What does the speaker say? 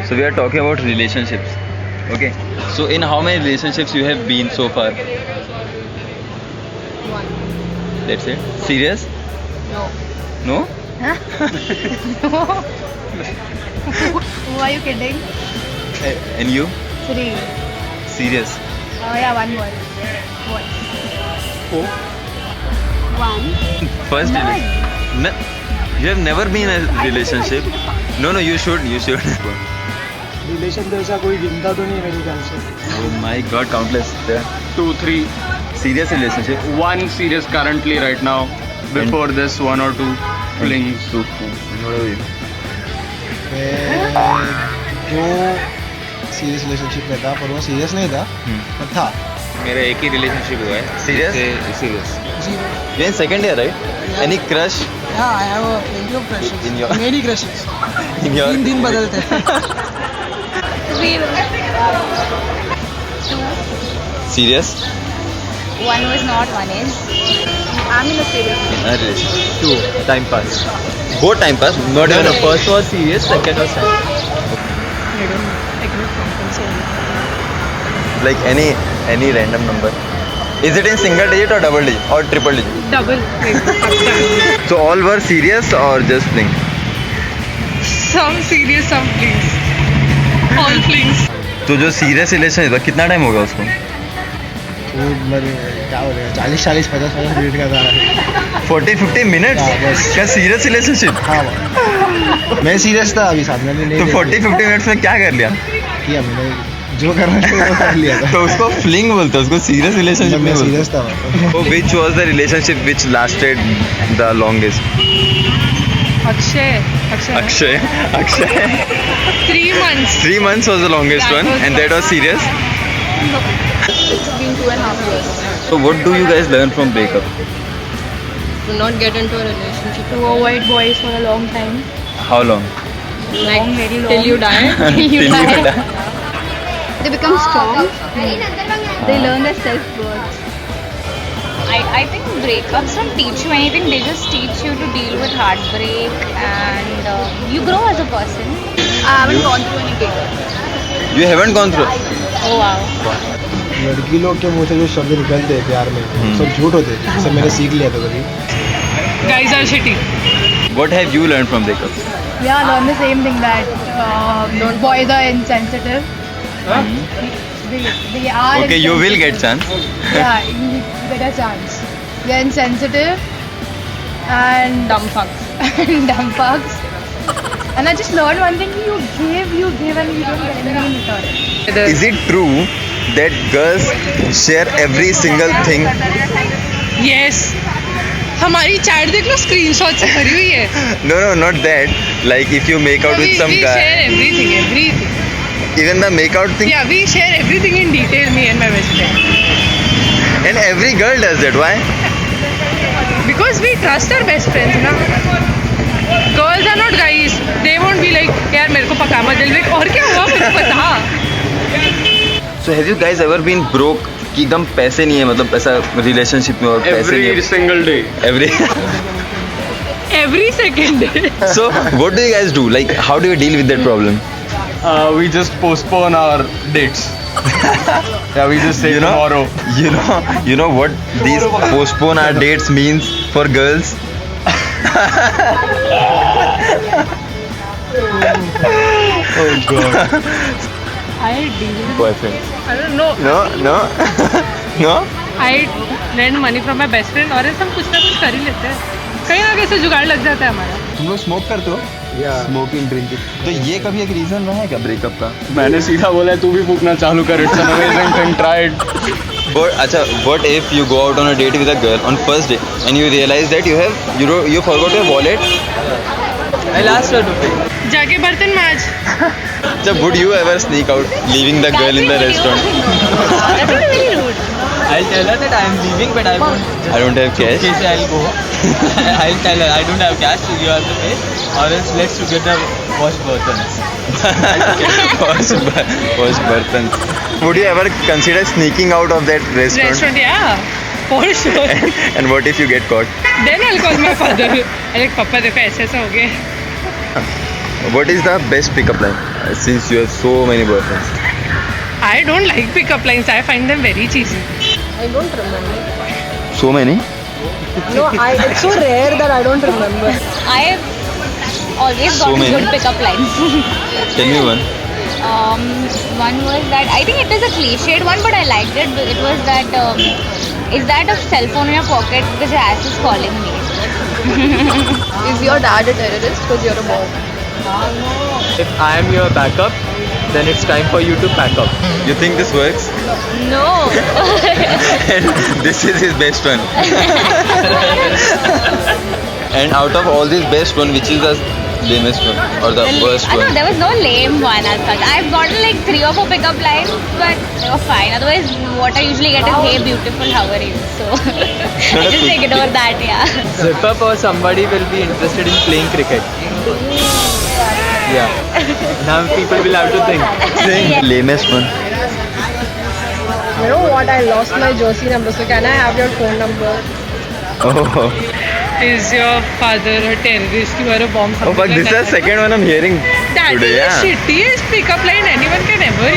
So we are talking about relationships. Okay. So in how many relationships you have been so far? One. That's it. Serious? No. No? Huh? No. Who are you kidding? And you? 3. Serious? Oh yeah, one more. What? One. First None. relation. No, you have never been in a relationship. No, you should. Relation तो ऐसा कोई गिनता तो नहीं मेरे ख्याल से. Oh my God, countless. There. 2, 3. Serious relationship. One serious currently right now. Before this, 1 or 2 flings. Two. And what about you? मैं 2 सीरियस रिलेशनशिप में था, पर वो सीरियस नहीं था, पर था. मेरा एक ही रिलेशनशिप हुआ है. Serious? Serious. You're in second year, right? Any crush Yeah, I have plenty of crushes. in your Many crushes. in your? दिन बदलते हैं. 2. Serious? One was not, one is. I'm in a serious relationship. Two. Time pass. Both time pass. Not even a first was serious. Second was time. Like any random number. Is it in single digit or double digit or triple digit? Double. So all were serious or just fling? Some serious, some flings. All flings. तो जो serious relation था कितना time होगा उसको? वो मेरे क्या बोलेगा 40-50 मिनट का था. 40-50 मिनट्स? हाँ, बस. क्या सीरियस रिलेशनशिप? हाँ, मैं सीरियस था अभी साथ में नहीं. तो 40-50 मिनट्स में क्या कर लिया? किया मैंने जो करना था वो कर लिया था. तो उसको फ्लिंग बोलते हैं, उसको सीरियस रिलेशनशिप मैं नहीं बोलते. सीरियस था. So which was the relationship which lasted the longest? Akshay. 3 months. 3 months was the longest That one, was and that was serious. It's been 2.5 years. So what do you guys learn from breakup? To not get into a relationship. To avoid boys for a long time. How long? Like, very long. till you die. Till you die. They become strong. They learn their self-worth. I think breakups don't teach you anything. They just teach you to deal with heartbreak and you grow as a person. I haven't gone through any breakup. You haven't gone through. Oh wow. लड़की लोग के मुंह से जो शब्द निकलते हैं प्यार में सब झूठ होते हैं. जैसे मैंने सीख लिया था कभी. Guys are shitty. What have you learned from breakup? Yeah, learn the same thing that boys are insensitive. They are. Okay, you will get chance. Yeah, you get a chance. They're insensitive and Dumb fucks. dumb fucks. And I just learned one thing: you give, and you don't get anything in return. Is it true that girls share every single thing? Yes. हमारी chat देख लो, screenshot से भरी हुई है. No, not that. Like if you make out with some we guy, share everything. even the make out thing, Yeah, we share everything in detail, me and my best friend. and every girl does that. Why? Because we trust our best friends, ना. Girls are not guys. They won't be like, यार मेरे को पका मत दिल में. और क्या हुआ कुछ पता? So have you guys ever been broke? कि एकदम पैसे नहीं है, मतलब ऐसा रिलेशनशिप में और पैसे नहीं Every है. single day. Every second day. So what do you guys do? Like how do you deal with that problem? We just postpone our dates. Yeah, we just say tomorrow. You know what these postpone our dates means for girls? Oh God. I deal. Boyfriend. I don't know. No. I lend money from my best friend और ऐसा हम कुछ ना कुछ कर ही लेते हैं. कहीं ना कहीं से जुगाड़ लग जाता है हमारा. तुम लोग स्मोक करते हो? Smoking drinking. तो ये कभी एक रीजन रहा है क्या ब्रेकअप का? मैंने सीधा बोला है तू भी फूकना चालू कर. It's an amazing thing. Try it. What if you go out on a date with a girl on first day and you realize that you forgot your wallet? I'll ask her to pay. जाके बर्तन मांज. So would you ever sneak out, leaving the girl in the restaurant? That would be very rude. I'll tell her that I am leaving, but I won't. I don't have cash. Okay, I'll go. I'll tell her I don't have cash, so you have to pay, or else let's together wash buttons. Wash bartans. Would you ever consider sneaking out of that restaurant? Restaurant, yeah. For sure. And what if you get caught? Then I'll call my father. अरे पापा देखो ऐसा हो गया. What is the best pickup line? since you have so many boyfriends? I don't like pickup lines. I find them very cheesy. I don't remember. So many? No, it's so rare that I don't remember. I've always So got many. good pickup lines. Tell me one. One was that, I think it is a cliched one, but I liked it. It was that, is that a cell phone in your pocket because your ass is calling me? Is your dad a terrorist because you're a boy? If I am your backup, then it's time for you to pack up. You think this works? No. And this is his best one. And out of all these best one, which is the lamest one or the worst I know one? there was no lame one as such. I've gotten like 3 or 4 pickup lines, but they were fine. Otherwise, what I usually get is "Hey, beautiful, how are you?" So I a just big ignore that. Yeah. Zip up or somebody will be interested in playing cricket. Yeah. Now people will have to think. Saying lamest one. You know what? I lost my jersey number, so can I have your phone number? Oh, Is your father a terrorist? You are a bomb. oh fuck! This is the second one I'm hearing That today. is the Yeah. shittiest pickup line anyone can ever